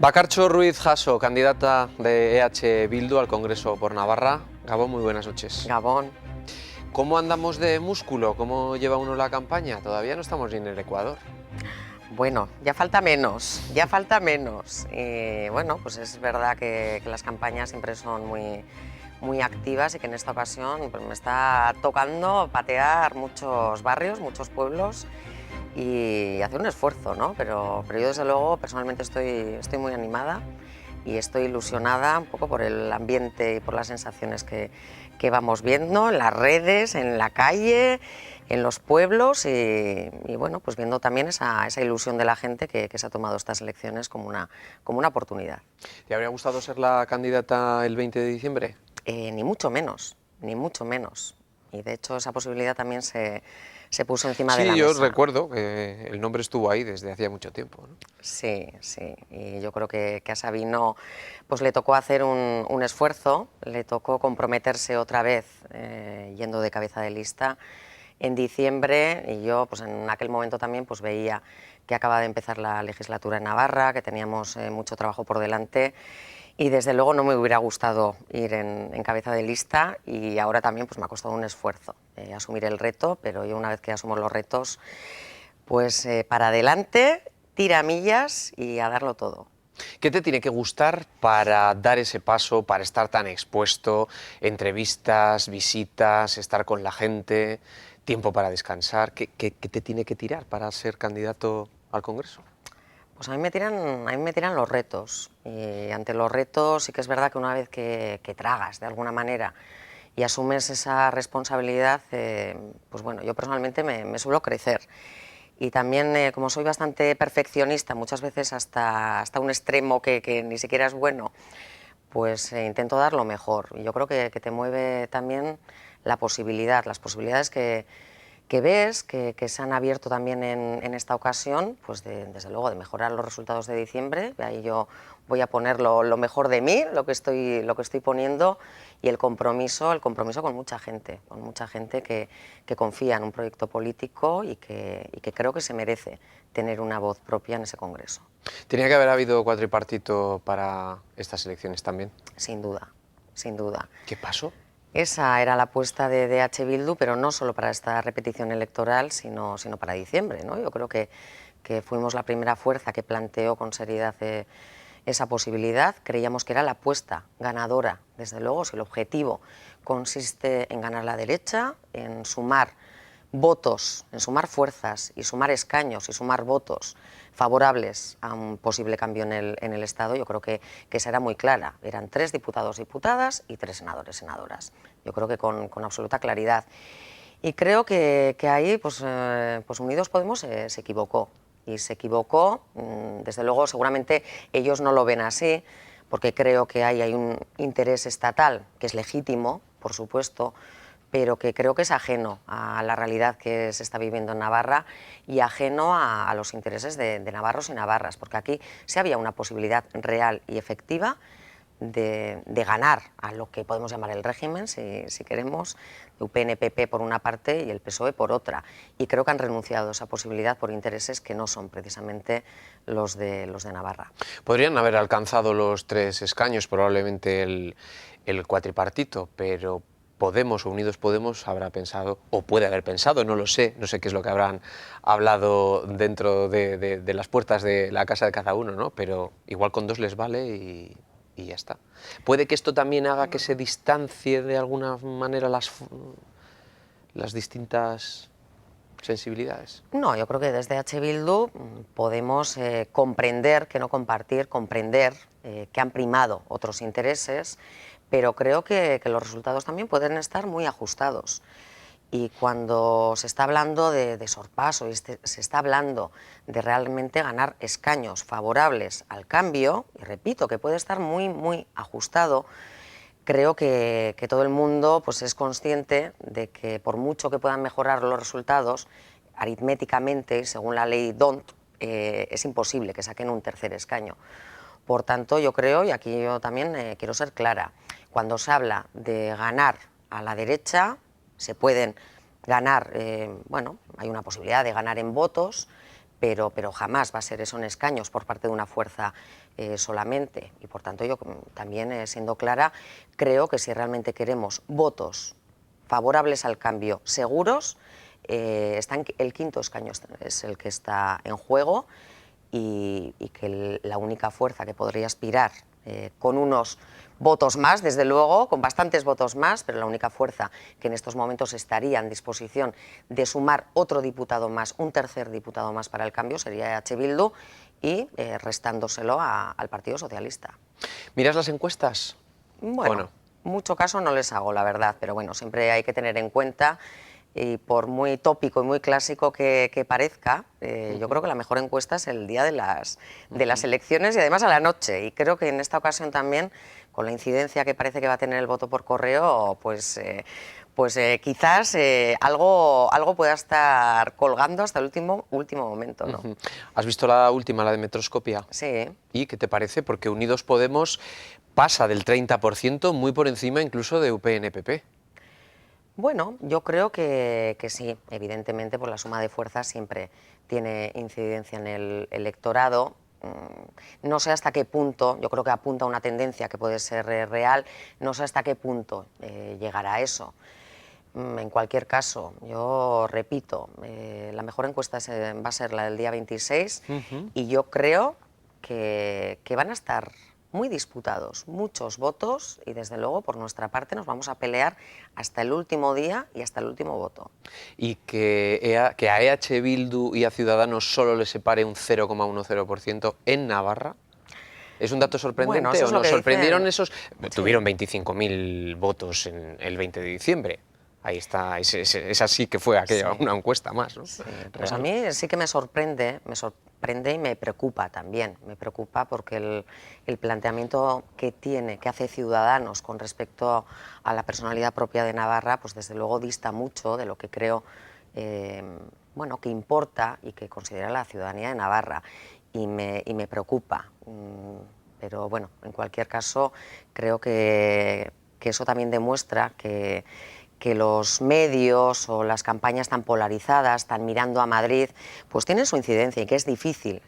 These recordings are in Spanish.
Bakartxo Ruiz Jasso, candidata de EH Bildu al Congreso por Navarra. Gabón, muy buenas noches. Gabón. ¿Cómo andamos de músculo? ¿Cómo lleva uno la campaña? Todavía no estamos ni en el Ecuador. Bueno, ya falta menos, ya falta menos. Y bueno, pues es verdad que las campañas siempre son muy activas y que en esta ocasión pues, me está tocando patear muchos barrios, muchos pueblos y hacer un esfuerzo, ¿no? Pero yo desde luego personalmente estoy muy animada y estoy ilusionada un poco por el ambiente y por las sensaciones que vamos viendo en las redes, en la calle, en los pueblos y bueno, pues viendo también esa ilusión de la gente que se ha tomado estas elecciones como una oportunidad. ¿Te habría gustado ser la candidata el 20 de diciembre? Ni mucho menos, ni mucho menos. Y de hecho esa posibilidad también se puso encima de la Sí, yo mesa. recuerdo que el nombre estuvo ahí desde hacía mucho tiempo, ¿no? Sí, sí, y yo creo que a Sabino pues le tocó hacer un esfuerzo, le tocó comprometerse otra vez yendo de cabeza de lista en diciembre y yo pues en aquel momento también pues veía que acaba de empezar la legislatura en Navarra, que teníamos mucho trabajo por delante y desde luego no me hubiera gustado ir en cabeza de lista y ahora también pues me ha costado un esfuerzo asumir el reto, pero yo una vez que asumo los retos pues para adelante, tiramillas y a darlo todo. ¿Qué te tiene que gustar para dar ese paso, para estar tan expuesto, entrevistas, visitas, estar con la gente, tiempo para descansar? ¿Qué te tiene que tirar para ser candidato al Congreso? Pues a mí me tiran los retos y ante los retos sí que es verdad que una vez que tragas de alguna manera y asumes esa responsabilidad, pues bueno, yo personalmente me suelo crecer. Y también, como soy bastante perfeccionista, muchas veces hasta un extremo que ni siquiera es bueno, pues intento dar lo mejor. Y yo creo que te mueve también la posibilidad, las posibilidades que ves, que se han abierto también en esta ocasión, pues desde luego de mejorar los resultados de diciembre. Ahí yo voy a poner lo mejor de mí, lo que estoy poniendo, y el compromiso con mucha gente que confía en un proyecto político y que creo que se merece tener una voz propia en ese Congreso. Tenía que haber habido cuatripartito para estas elecciones también. Sin duda, sin duda. ¿Qué pasó? Esa era la apuesta de EH Bildu, pero no solo para esta repetición electoral, sino para diciembre, ¿no? Yo creo que fuimos la primera fuerza que planteó con seriedad esa posibilidad. Creíamos que era la apuesta ganadora, desde luego, si el objetivo consiste en ganar la derecha, en sumar votos, en sumar fuerzas y sumar escaños y sumar votos favorables a un posible cambio en el Estado, yo creo que esa era muy clara. Eran 3 diputados, diputadas y 3 senadores, senadoras. Yo creo que con absoluta claridad. Y creo que ahí, pues Unidos Podemos se equivocó. Y se equivocó, desde luego, seguramente ellos no lo ven así, porque creo que hay un interés estatal, que es legítimo, por supuesto, pero que creo que es ajeno a la realidad que se está viviendo en Navarra y ajeno a los intereses de navarros y navarras, porque aquí sí había una posibilidad real y efectiva de ganar a lo que podemos llamar el régimen, si queremos, de UPN-PP por una parte y el PSOE por otra. Y creo que han renunciado a esa posibilidad por intereses que no son precisamente los de Navarra. Podrían haber alcanzado los 3 escaños, probablemente el cuatripartito, pero Podemos o Unidos Podemos habrá pensado, o puede haber pensado, no lo sé, no sé qué es lo que habrán hablado dentro de las puertas de la casa de cada uno, ¿no? Pero igual con 2 les vale y ya está. ¿Puede que esto también haga que se distancie de alguna manera las distintas sensibilidades? No, yo creo que desde H. Bildu podemos comprender, que no compartir, comprender que han primado otros intereses, pero creo que los resultados también pueden estar muy ajustados. Y cuando se está hablando de sorpaso y se está hablando de realmente ganar escaños favorables al cambio, y repito, que puede estar muy ajustado, creo que todo el mundo pues, es consciente de que por mucho que puedan mejorar los resultados, aritméticamente, según la ley DONT, es imposible que saquen un tercer escaño. Por tanto, yo creo, y aquí yo también quiero ser clara, cuando se habla de ganar a la derecha, se pueden ganar, bueno, hay una posibilidad de ganar en votos, pero jamás va a ser eso en escaños por parte de una fuerza solamente. Y por tanto yo también, siendo clara, creo que si realmente queremos votos favorables al cambio seguros, el quinto escaño es el que está en juego y que la única fuerza que podría aspirar con unos votos más, desde luego, con bastantes votos más, pero la única fuerza que en estos momentos estaría en disposición de sumar otro diputado más, un tercer diputado más para el cambio, sería EH Bildu y restándoselo al Partido Socialista. ¿Miras las encuestas? Bueno, ¿O no? mucho caso no les hago, la verdad, pero bueno, siempre hay que tener en cuenta, y por muy tópico y muy clásico que parezca, yo creo que la mejor encuesta es el día de las elecciones y además a la noche. Y creo que en esta ocasión también, con la incidencia que parece que va a tener el voto por correo, pues quizás algo pueda estar colgando hasta el último momento, ¿no? ¿Has visto la última, la de Metroscopia? Sí. ¿Y qué te parece? Porque Unidos Podemos pasa del 30%, muy por encima incluso de UPN-PP. Bueno, yo creo que sí, evidentemente por la suma de fuerzas siempre tiene incidencia en el electorado. No sé hasta qué punto, yo creo que apunta a una tendencia que puede ser real, no sé hasta qué punto llegará a eso. En cualquier caso, yo repito, la mejor encuesta va a ser la del día 26 y yo creo que van a estar muy disputados, muchos votos y desde luego por nuestra parte nos vamos a pelear hasta el último día y hasta el último voto. Y que a EH Bildu y a Ciudadanos solo les separe un 0,10% en Navarra. ¿Es un dato Bueno, sorprendente eso o es lo no? que ¿Sorprendieron dicen. esos? Sí. Tuvieron 25.000 votos en el 20 de diciembre. Ahí está, esa sí que fue aquella, Sí. una encuesta más, ¿no? Sí, pues a Real. mí sí que me sorprende y me preocupa también. Me preocupa porque el planteamiento que hace Ciudadanos con respecto a la personalidad propia de Navarra, pues desde luego dista mucho de lo que creo bueno, que importa y que considera la ciudadanía de Navarra. Y me preocupa. Pero bueno, en cualquier caso, creo que eso también demuestra que los medios o las campañas tan polarizadas, tan mirando a Madrid, pues tienen su incidencia y que es difícil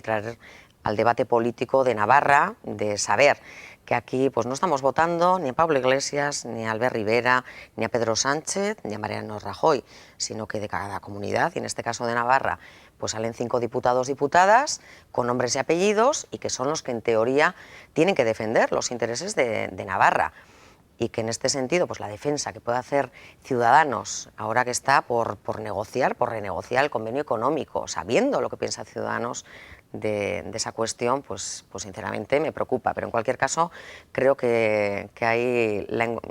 traer al debate político de Navarra, de saber que aquí pues no estamos votando ni a Pablo Iglesias, ni a Albert Rivera, ni a Pedro Sánchez, ni a Mariano Rajoy, sino que de cada comunidad, y en este caso de Navarra, pues salen 5 diputados, diputadas, con nombres y apellidos, y que son los que en teoría tienen que defender los intereses de Navarra. Y que en este sentido, pues la defensa que puede hacer Ciudadanos, ahora que está por renegociar el convenio económico, sabiendo lo que piensa Ciudadanos de esa cuestión, pues sinceramente me preocupa. Pero en cualquier caso, creo que ahí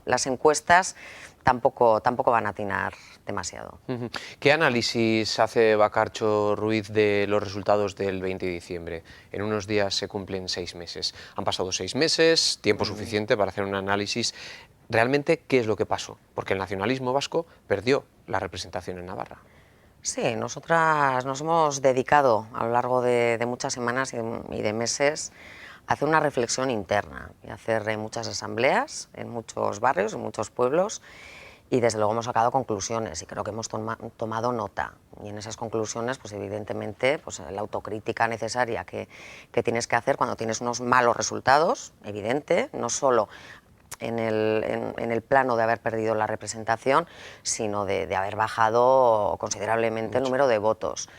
las encuestas tampoco van a atinar demasiado. ¿Qué análisis hace Bacarcho Ruiz de los resultados del 20 de diciembre? En unos días se cumplen 6 meses. Han pasado 6 meses, tiempo suficiente para hacer un análisis. ¿Realmente qué es lo que pasó? Porque el nacionalismo vasco perdió la representación en Navarra. Sí, nosotras nos hemos dedicado a lo largo de muchas semanas y de meses a hacer una reflexión interna y a hacer muchas asambleas en muchos barrios, en muchos pueblos, y desde luego hemos sacado conclusiones y creo que hemos tomado nota. Y en esas conclusiones, pues evidentemente, pues la autocrítica necesaria que tienes que hacer cuando tienes unos malos resultados, evidente, no solo en el plano de haber perdido la representación, sino de haber bajado considerablemente el número de votos.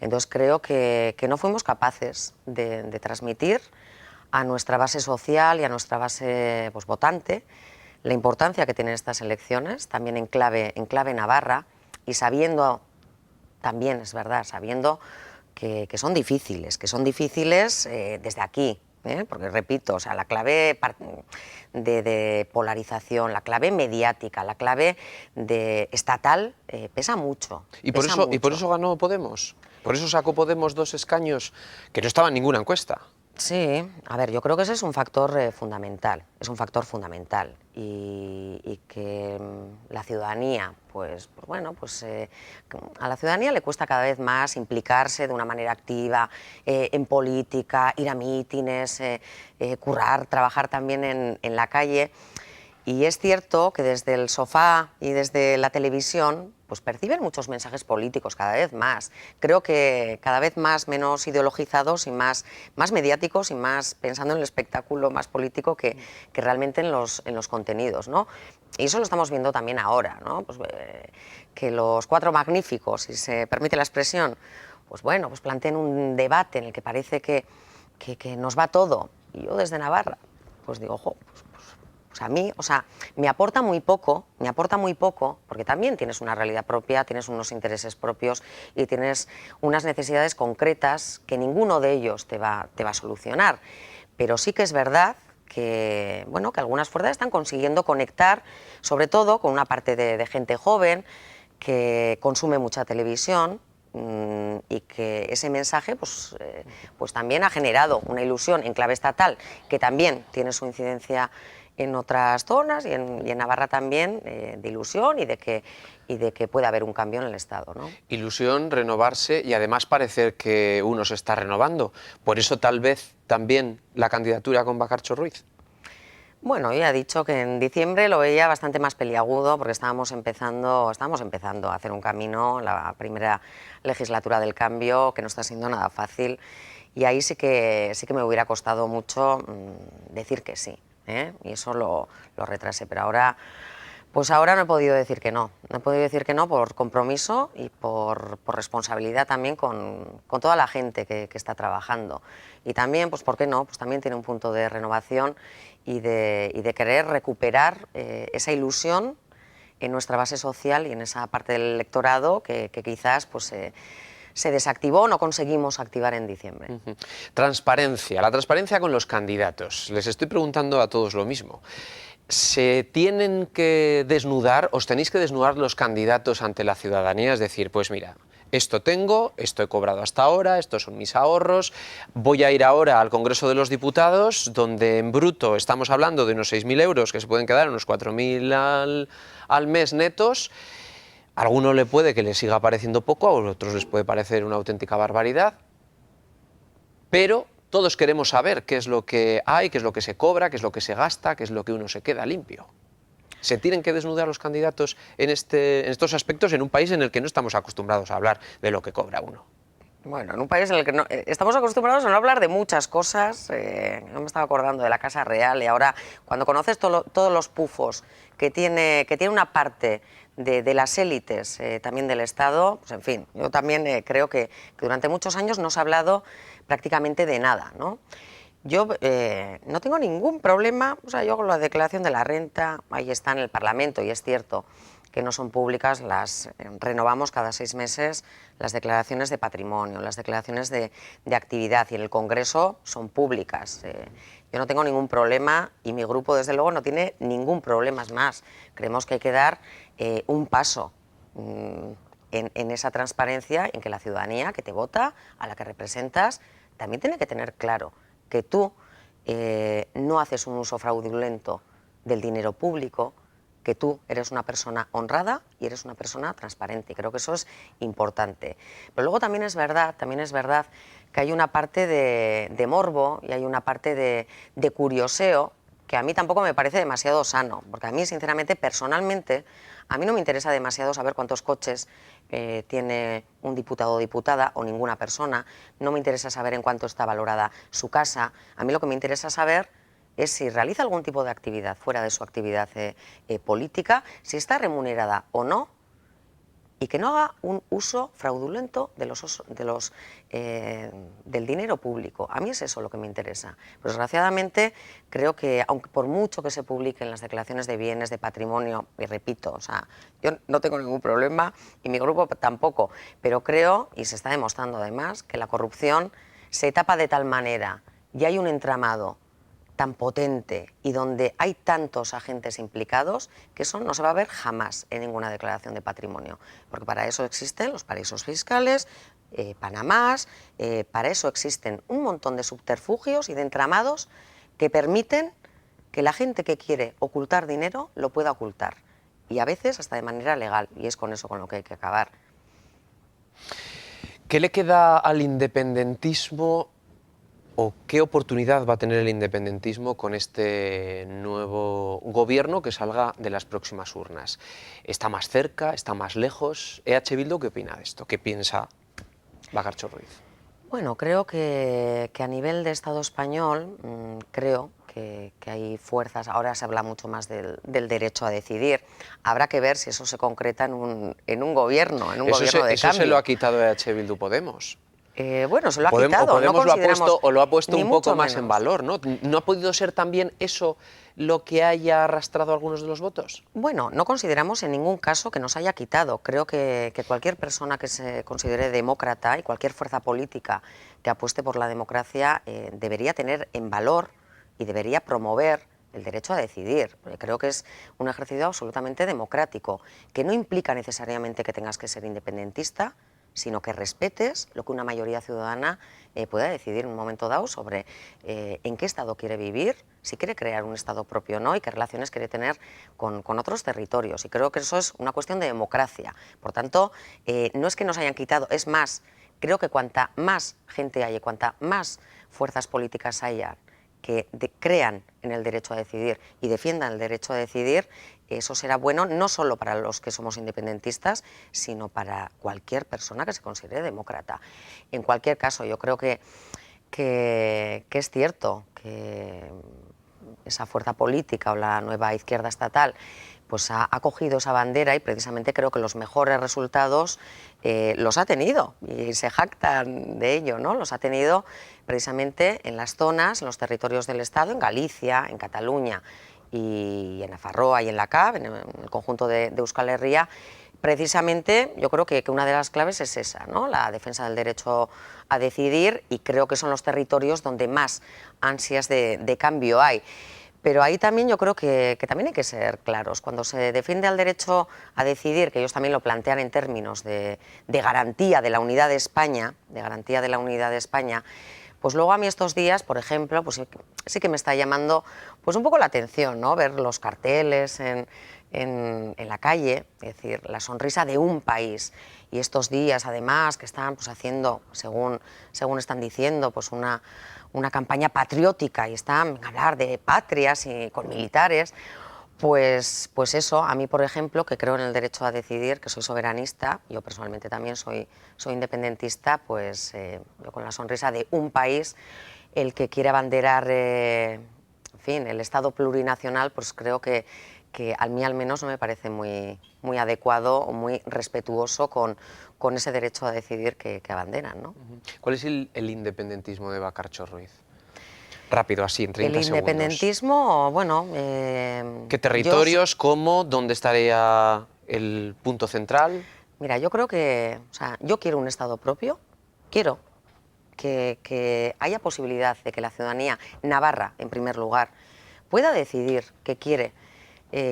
Entonces creo que no fuimos capaces de transmitir a nuestra base social y a nuestra base pues, votante la importancia que tienen estas elecciones, también en clave Navarra, y sabiendo, también es verdad, sabiendo que son difíciles desde aquí, porque repito, o sea, la clave de polarización, la clave mediática, la clave estatal pesa mucho. ¿Y por eso ganó Podemos? ¿Por eso sacó Podemos 2 escaños que no estaban en ninguna encuesta? Sí, a ver, yo creo que ese es un factor fundamental, y que la ciudadanía, pues bueno, pues a la ciudadanía le cuesta cada vez más implicarse de una manera activa en política, ir a mítines, currar, trabajar también en la calle. Y es cierto que desde el sofá y desde la televisión, pues perciben muchos mensajes políticos cada vez más. Creo que cada vez más menos ideologizados y más mediáticos y más pensando en el espectáculo más político que realmente en los contenidos, ¿no? Y eso lo estamos viendo también ahora, ¿no? Pues, que los cuatro magníficos, si se permite la expresión, pues bueno, pues planteen un debate en el que parece que nos va todo. Y yo desde Navarra, pues digo, ojo, pues a mí, o sea, me aporta muy poco, porque también tienes una realidad propia, tienes unos intereses propios y tienes unas necesidades concretas que ninguno de ellos te va a solucionar. Pero sí que es verdad que, bueno, que algunas fuerzas están consiguiendo conectar, sobre todo con una parte de gente joven que consume mucha televisión, y que ese mensaje pues también ha generado una ilusión en clave estatal que también tiene su incidencia en otras zonas y en Navarra también, de ilusión y de que puede haber un cambio en el Estado, ¿no? Ilusión, renovarse y además parecer que uno se está renovando. Por eso tal vez también la candidatura con Bacarcho Ruiz. Bueno, ya he dicho que en diciembre lo veía bastante más peliagudo porque estábamos empezando a hacer un camino, la primera legislatura del cambio, que no está siendo nada fácil, y ahí sí que me hubiera costado mucho decir que sí, ¿eh? Y eso lo retrasé, pero ahora, pues ahora no he podido decir que no. No he podido decir que no por compromiso y por responsabilidad también con toda la gente que está trabajando. Y también, pues ¿por qué no? Pues también tiene un punto de renovación y de querer recuperar esa ilusión en nuestra base social y en esa parte del electorado que quizás pues, se desactivó, no conseguimos activar en diciembre. Transparencia, la transparencia con los candidatos. Les estoy preguntando a todos lo mismo. ¿Se tienen que desnudar, os tenéis que desnudar los candidatos ante la ciudadanía? Es decir, pues mira, esto tengo, esto he cobrado hasta ahora, estos son mis ahorros, voy a ir ahora al Congreso de los Diputados, donde en bruto estamos hablando de unos 6.000 euros, que se pueden quedar unos 4.000 al mes netos. A alguno le puede que le siga pareciendo poco, a otros les puede parecer una auténtica barbaridad, pero todos queremos saber qué es lo que hay, qué es lo que se cobra, qué es lo que se gasta, qué es lo que uno se queda limpio. ¿Se tienen que desnudar los candidatos en estos aspectos en un país en el que no estamos acostumbrados a hablar de lo que cobra uno? Bueno, en un país en el que no, estamos acostumbrados a no hablar de muchas cosas. No me estaba acordando de la Casa Real y ahora cuando conoces todos los pufos que tiene una parte de las élites también del Estado, pues en fin, yo también creo que durante muchos años no se ha hablado prácticamente de nada, ¿no? Yo no tengo ningún problema, o sea, yo con la declaración de la renta, ahí está en el Parlamento y es cierto que no son públicas, las renovamos cada 6 meses, las declaraciones de patrimonio, las declaraciones de actividad y en el Congreso son públicas. Yo no tengo ningún problema y mi grupo desde luego no tiene ningún problema, es más, creemos que hay que dar un paso en esa transparencia, en que la ciudadanía que te vota, a la que representas, también tiene que tener claro que tú no haces un uso fraudulento del dinero público, que tú eres una persona honrada y eres una persona transparente. Creo que eso es importante. Pero luego también es verdad que hay una parte de morbo y hay una parte de curioseo que a mí tampoco me parece demasiado sano, porque a mí, sinceramente, personalmente, a mí no me interesa demasiado saber cuántos coches tiene un diputado o diputada o ninguna persona, no me interesa saber en cuánto está valorada su casa, a mí lo que me interesa saber es si realiza algún tipo de actividad fuera de su actividad política, si está remunerada o no, y que no haga un uso fraudulento del dinero público. A mí es eso lo que me interesa. Pero desgraciadamente creo que, aunque por mucho que se publiquen las declaraciones de bienes, de patrimonio, y repito, o sea, yo no tengo ningún problema y mi grupo tampoco, pero creo, y se está demostrando además, que la corrupción se tapa de tal manera y hay un entramado tan potente y donde hay tantos agentes implicados que eso no se va a ver jamás en ninguna declaración de patrimonio, porque para eso existen los paraísos fiscales, Panamás, para eso existen un montón de subterfugios y de entramados que permiten que la gente que quiere ocultar dinero lo pueda ocultar, y a veces hasta de manera legal, y es con eso con lo que hay que acabar. ¿Qué le queda al independentismo o qué oportunidad va a tener el independentismo con este nuevo gobierno que salga de las próximas urnas. ¿Está más cerca? ¿Está más lejos? ¿EH Bildu qué opina de esto? ¿Qué piensa Bakartxo Ruiz? Bueno, creo que a nivel de Estado español, creo que hay fuerzas, ahora se habla mucho más del derecho a decidir. Habrá que ver si eso se concreta en un gobierno, en un gobierno de eso cambio. se lo ha quitado EH Bildu Podemos. Bueno, se lo ha quitado. Podemos No lo ha puesto ni un poco mucho más en menos. valor, ¿no? ¿No ha podido ser también eso lo que haya arrastrado algunos de los votos? Bueno, no consideramos en ningún caso que nos haya quitado. Creo que cualquier persona que se considere demócrata y cualquier fuerza política que apueste por la democracia debería tener en valor y debería promover el derecho a decidir. Creo que es un ejercicio absolutamente democrático, que no implica necesariamente que tengas que ser independentista, sino que respetes lo que una mayoría ciudadana pueda decidir en un momento dado sobre en qué estado quiere vivir, si quiere crear un estado propio o no y qué relaciones quiere tener con otros territorios. Y creo que eso es una cuestión de democracia. Por tanto, no es que nos hayan quitado, es más, creo que cuanta más gente haya, cuanta más fuerzas políticas haya que crean en el derecho a decidir y defiendan el derecho a decidir, eso será bueno no solo para los que somos independentistas, sino para cualquier persona que se considere demócrata. En cualquier caso, yo creo que es cierto que esa fuerza política o la nueva izquierda estatal pues ha cogido esa bandera y precisamente creo que los mejores resultados los ha tenido y se jactan de ello, ¿no? Los ha tenido precisamente en las zonas, en los territorios del Estado, en Galicia, en Cataluña y en Nafarroa y en la CAV, en el conjunto de Euskal Herria. Precisamente yo creo que una de las claves es esa, ¿no? La defensa del derecho a decidir, y creo que son los territorios donde más ansias de cambio hay. Pero ahí también yo creo que también hay que ser claros. Cuando se defiende el derecho a decidir, que ellos también lo plantean en términos de garantía de la unidad de España, pues luego a mí estos días, por ejemplo, pues sí que me está llamando pues un poco la atención, ¿no? Ver los carteles en la calle, es decir, la sonrisa de un país. Y estos días, además, que están pues haciendo, según están diciendo, pues una campaña patriótica y están a hablar de patrias y con militares, pues eso, a mí, por ejemplo, que creo en el derecho a decidir, que soy soberanista, yo personalmente también soy independentista, pues yo con la sonrisa de un país, el que quiere abanderar, en fin, el Estado plurinacional, pues creo que a mí al menos no me parece muy adecuado o muy respetuoso con ese derecho a decidir que abanderan, ¿no? ¿Cuál es el independentismo de Bakartxo Ruiz? Rápido, así, en 30 segundos. El independentismo, bueno... ¿Qué territorios? ¿Cómo? ¿Dónde estaría el punto central? Mira, yo creo que... O sea, yo quiero un Estado propio, quiero que haya posibilidad de que la ciudadanía navarra, en primer lugar, pueda decidir que quiere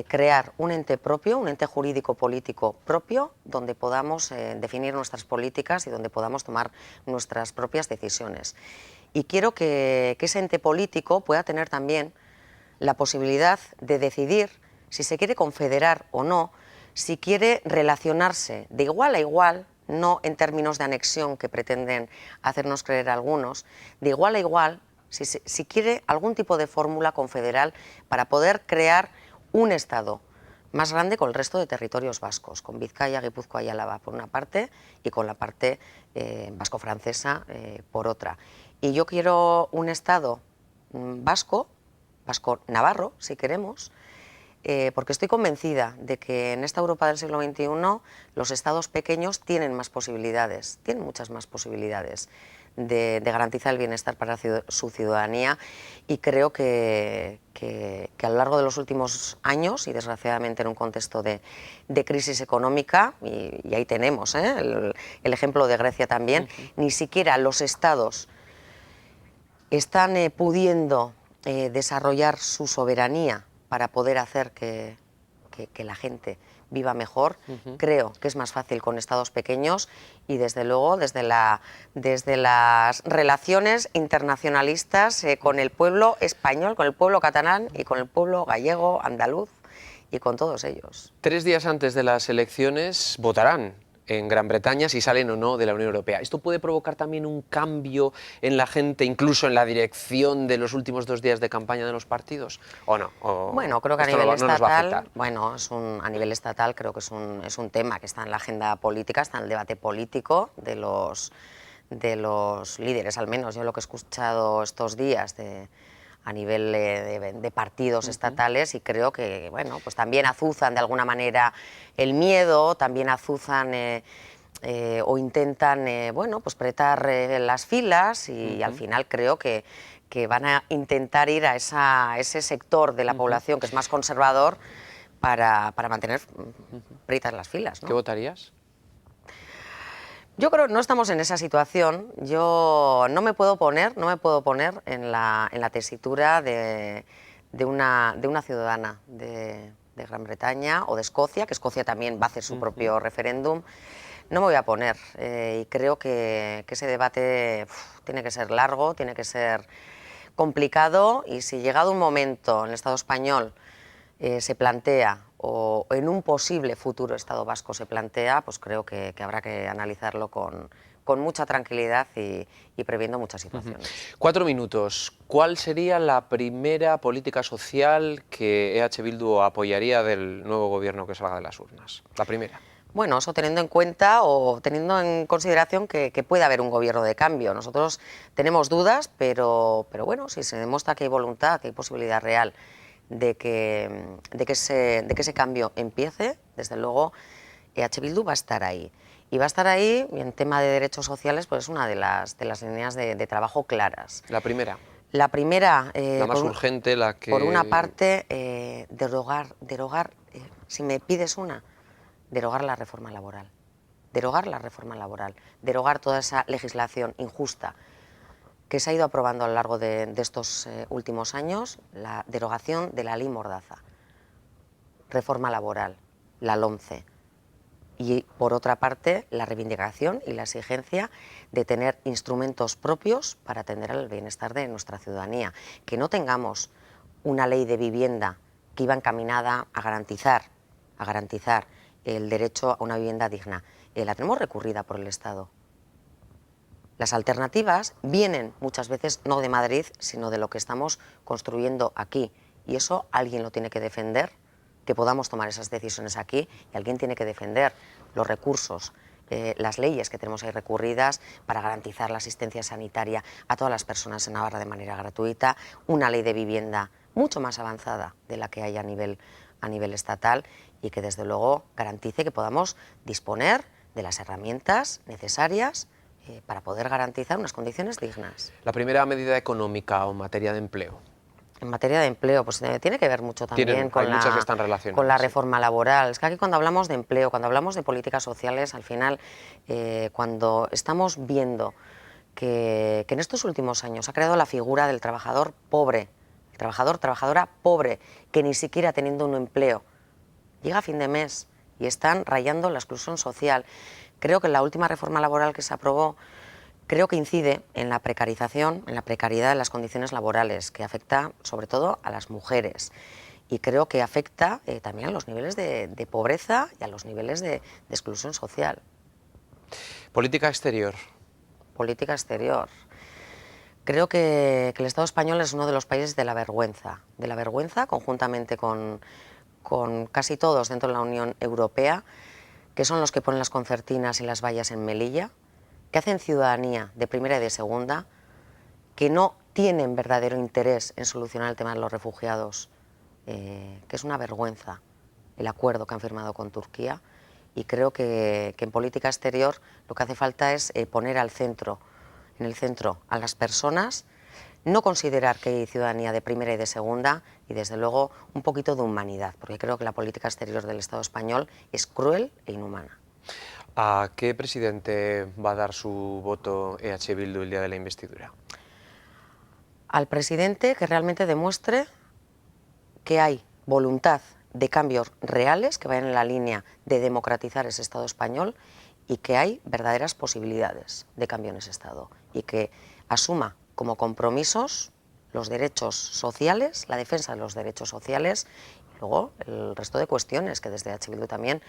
crear un ente propio, un ente jurídico-político propio, donde podamos definir nuestras políticas y donde podamos tomar nuestras propias decisiones. Y quiero que ese ente político pueda tener también la posibilidad de decidir si se quiere confederar o no, si quiere relacionarse de igual a igual, no en términos de anexión que pretenden hacernos creer algunos, de igual a igual, si quiere algún tipo de fórmula confederal para poder crear un Estado más grande con el resto de territorios vascos, con Vizcaya, Guipúzcoa y Álava por una parte y con la parte vasco-francesa por otra. Y yo quiero un Estado vasco-navarro, si queremos, porque estoy convencida de que en esta Europa del siglo XXI los estados pequeños tienen más posibilidades, tienen muchas más posibilidades de garantizar el bienestar para su ciudadanía, y creo que a lo largo de los últimos años, y desgraciadamente en un contexto de crisis económica, y ahí tenemos el ejemplo de Grecia también, ni siquiera los estados están pudiendo desarrollar su soberanía para poder hacer que la gente viva mejor. Creo que es más fácil con estados pequeños y desde luego desde las relaciones internacionalistas con el pueblo español, con el pueblo catalán y con el pueblo gallego, andaluz y con todos ellos. 3 días antes de las elecciones votarán en Gran Bretaña si salen o no de la Unión Europea. ¿Esto puede provocar también un cambio en la gente, incluso en la dirección de los últimos 2 días de campaña de los partidos? ¿O no? Bueno, creo que a esto nivel no nos va a estatal, afectar. bueno, a nivel estatal creo que es un tema que está en la agenda política, está en el debate político de los líderes, al menos yo lo que he escuchado estos días a nivel de partidos estatales, y creo que, bueno, pues también azuzan de alguna manera el miedo, también azuzan o intentan, bueno, pues apretar las filas, y al final creo que van a intentar ir a ese sector de la población que es más conservador para mantener prietas las filas, ¿no? ¿Qué votarías? Yo creo que no estamos en esa situación. Yo no me puedo poner en la tesitura de una ciudadana de Gran Bretaña o de Escocia, que Escocia también va a hacer su propio referéndum. No me voy a poner, y creo que ese debate tiene que ser largo, tiene que ser complicado, y si llegado un momento en el Estado español se plantea, o en un posible futuro Estado vasco se plantea, pues creo que habrá que analizarlo con mucha tranquilidad y previendo muchas situaciones. 4 minutos. ¿Cuál sería la primera política social que EH Bildu apoyaría del nuevo gobierno que salga de las urnas? La primera. Bueno, eso teniendo en cuenta o teniendo en consideración que puede haber un gobierno de cambio. Nosotros tenemos dudas, pero bueno, si se demuestra que hay voluntad, que hay posibilidad real de que ese cambio empiece, desde luego EH Bildu va a estar ahí. Y va a estar ahí, y en tema de derechos sociales, pues es una de las líneas de trabajo claras. La primera. La primera, La más urgente, la que... por una parte, derogar, si me pides una, derogar la reforma laboral. Derogar toda esa legislación injusta que se ha ido aprobando a lo largo de estos últimos años, la derogación de la ley Mordaza, reforma laboral, la LOMCE, y por otra parte la reivindicación y la exigencia de tener instrumentos propios para atender al bienestar de nuestra ciudadanía, que no tengamos una ley de vivienda que iba encaminada a garantizar el derecho a una vivienda digna. La tenemos recurrida por el Estado. Las alternativas vienen muchas veces no de Madrid, sino de lo que estamos construyendo aquí. Y eso alguien lo tiene que defender, que podamos tomar esas decisiones aquí, y alguien tiene que defender los recursos, las leyes que tenemos ahí recurridas para garantizar la asistencia sanitaria a todas las personas en Navarra de manera gratuita, una ley de vivienda mucho más avanzada de la que hay a nivel estatal, y que desde luego garantice que podamos disponer de las herramientas necesarias para poder garantizar unas condiciones dignas. La primera medida económica o en materia de empleo. En materia de empleo, pues tiene que ver mucho también con la reforma laboral. Es que aquí cuando hablamos de empleo, cuando hablamos de políticas sociales, al final, cuando estamos viendo que en estos últimos años ha creado la figura del trabajador pobre, el trabajador, trabajadora pobre, que ni siquiera teniendo un empleo llega a fin de mes y están rayando la exclusión social. Creo que la última reforma laboral que se aprobó, creo que incide en la precarización, en la precariedad de las condiciones laborales, que afecta sobre todo a las mujeres, y creo que afecta también a los niveles de pobreza y a los niveles de exclusión social. Política exterior. Política exterior. Creo que el Estado español es uno de los países de la vergüenza, conjuntamente con casi todos dentro de la Unión Europea, que son los que ponen las concertinas y las vallas en Melilla, que hacen ciudadanía de primera y de segunda, que no tienen verdadero interés en solucionar el tema de los refugiados, que es una vergüenza el acuerdo que han firmado con Turquía, y creo que en política exterior lo que hace falta es poner en el centro a las personas, no considerar que hay ciudadanía de primera y de segunda, y desde luego un poquito de humanidad, porque creo que la política exterior del Estado español es cruel e inhumana. ¿A qué presidente va a dar su voto EH Bildu el día de la investidura? Al presidente que realmente demuestre que hay voluntad de cambios reales que vayan en la línea de democratizar ese Estado español, y que hay verdaderas posibilidades de cambio en ese Estado, y que asuma como compromisos los derechos sociales, la defensa de los derechos sociales, luego el resto de cuestiones que desde H. Bildu también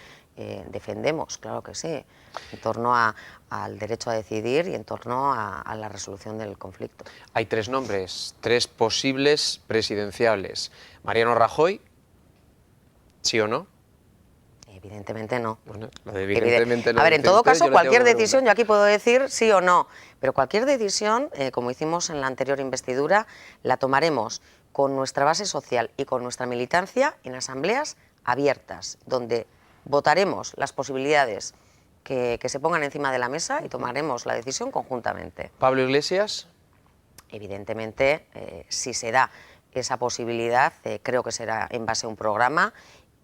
defendemos, claro que sí, en torno al derecho a decidir y en torno a la resolución del conflicto. Hay 3 nombres, 3 posibles presidenciables. Mariano Rajoy, ¿sí o no? Evidentemente no. Bueno, lo de evidentemente lo a ver, en dice todo usted, caso, yo le cualquier tengo que decisión, yo preguntar. aquí puedo decir sí o no, pero cualquier decisión, como hicimos en la anterior investidura, la tomaremos con nuestra base social y con nuestra militancia en asambleas abiertas, donde votaremos las posibilidades que se pongan encima de la mesa y tomaremos la decisión conjuntamente. ¿Pablo Iglesias? Evidentemente, si se da esa posibilidad, creo que será en base a un programa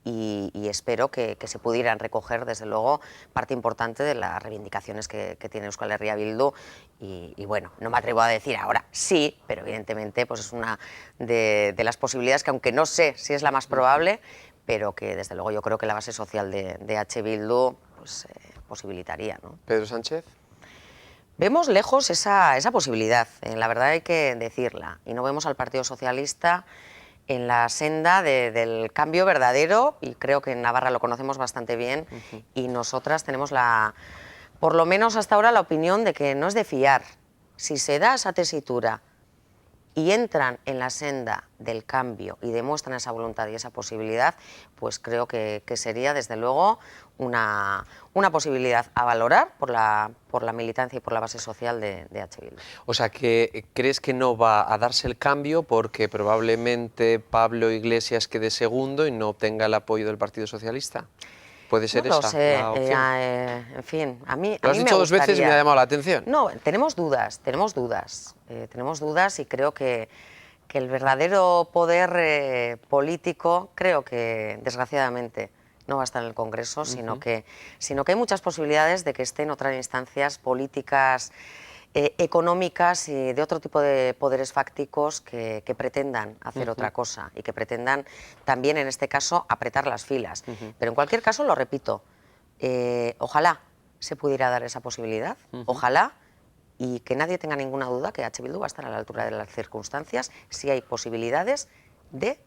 y espero que se pudieran recoger, desde luego, parte importante de las reivindicaciones que tiene Euskal Herria Bildu y bueno, no me atrevo a decir ahora sí, pero evidentemente pues es una de las posibilidades que, aunque no sé si es la más probable, pero que desde luego yo creo que la base social de H. Bildu pues, posibilitaría, ¿no? ¿Pedro Sánchez? Vemos lejos esa posibilidad, la verdad hay que decirla, y no vemos al Partido Socialista en la senda del cambio verdadero, y creo que en Navarra lo conocemos bastante bien, y nosotras tenemos por lo menos hasta ahora, la opinión de que no es de fiar. Si se da esa tesitura y entran en la senda del cambio y demuestran esa voluntad y esa posibilidad, pues creo que sería, desde luego, una posibilidad a valorar por la militancia y por la base social de H. Bildu. O sea, que ¿crees que no va a darse el cambio porque probablemente Pablo Iglesias quede segundo y no obtenga el apoyo del Partido Socialista? ¿Puede ser No lo esa sé, la opción? en fin, a mí Lo has dicho 2 veces y me ha llamado la atención. No, tenemos dudas y creo que el verdadero poder político, creo que desgraciadamente no va a estar en el Congreso, sino que hay muchas posibilidades de que esté en otras instancias políticas, económicas y de otro tipo de poderes fácticos que pretendan hacer otra cosa y que pretendan también, en este caso, apretar las filas. Pero en cualquier caso, lo repito, ojalá se pudiera dar esa posibilidad, ojalá, y que nadie tenga ninguna duda que H. Bildu va a estar a la altura de las circunstancias si hay posibilidades de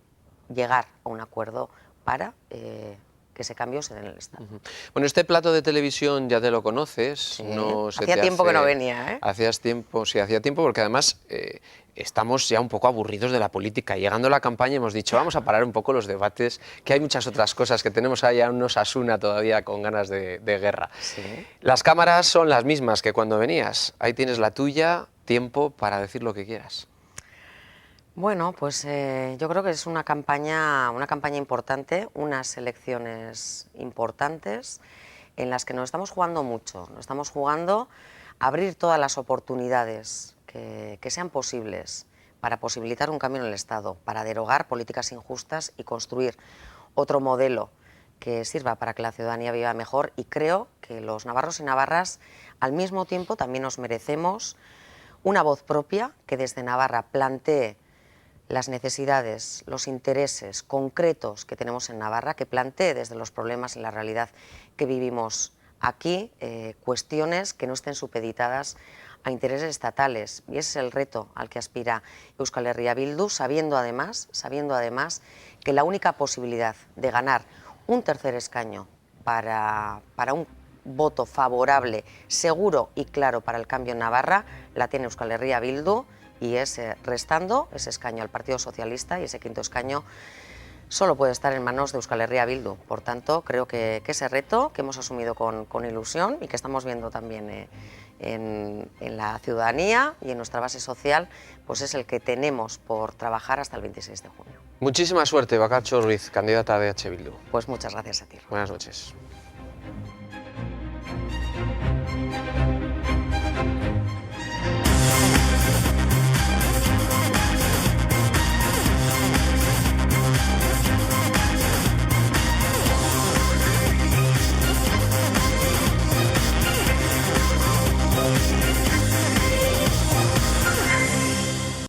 llegar a un acuerdo para que ese cambio se dé en el Estado. Bueno, este plato de televisión ya te lo conoces. Sí. No se Hacía te tiempo hace... que no venía, ¿eh? Hacías tiempo, sí, hacía tiempo, porque además estamos ya un poco aburridos de la política. Llegando a la campaña hemos dicho, vamos a parar un poco los debates, que hay muchas otras cosas, que tenemos ahí a unos Osasuna todavía con ganas de guerra. Sí. Las cámaras son las mismas que cuando venías. Ahí tienes la tuya, tiempo para decir lo que quieras. Bueno, pues yo creo que es una campaña importante, unas elecciones importantes en las que nos estamos jugando mucho. Nos estamos jugando a abrir todas las oportunidades que sean posibles para posibilitar un cambio en el Estado, para derogar políticas injustas y construir otro modelo que sirva para que la ciudadanía viva mejor. Y creo que los navarros y navarras, al mismo tiempo, también nos merecemos una voz propia que desde Navarra plantee las necesidades, los intereses concretos que tenemos en Navarra, que plantee desde los problemas y la realidad que vivimos aquí, cuestiones que no estén supeditadas a intereses estatales. Y ese es el reto al que aspira Euskal Herria Bildu, sabiendo además que la única posibilidad de ganar un tercer escaño para un voto favorable, seguro y claro para el cambio en Navarra, la tiene Euskal Herria Bildu, y es restando ese escaño al Partido Socialista, y ese quinto escaño solo puede estar en manos de Euskal Herria Bildu. Por tanto, creo que ese reto que hemos asumido con ilusión y que estamos viendo también en la ciudadanía y en nuestra base social, pues es el que tenemos por trabajar hasta el 26 de junio. Muchísima suerte, Bakartxo Ruiz, candidata de H. Bildu. Pues muchas gracias a ti. Buenas noches.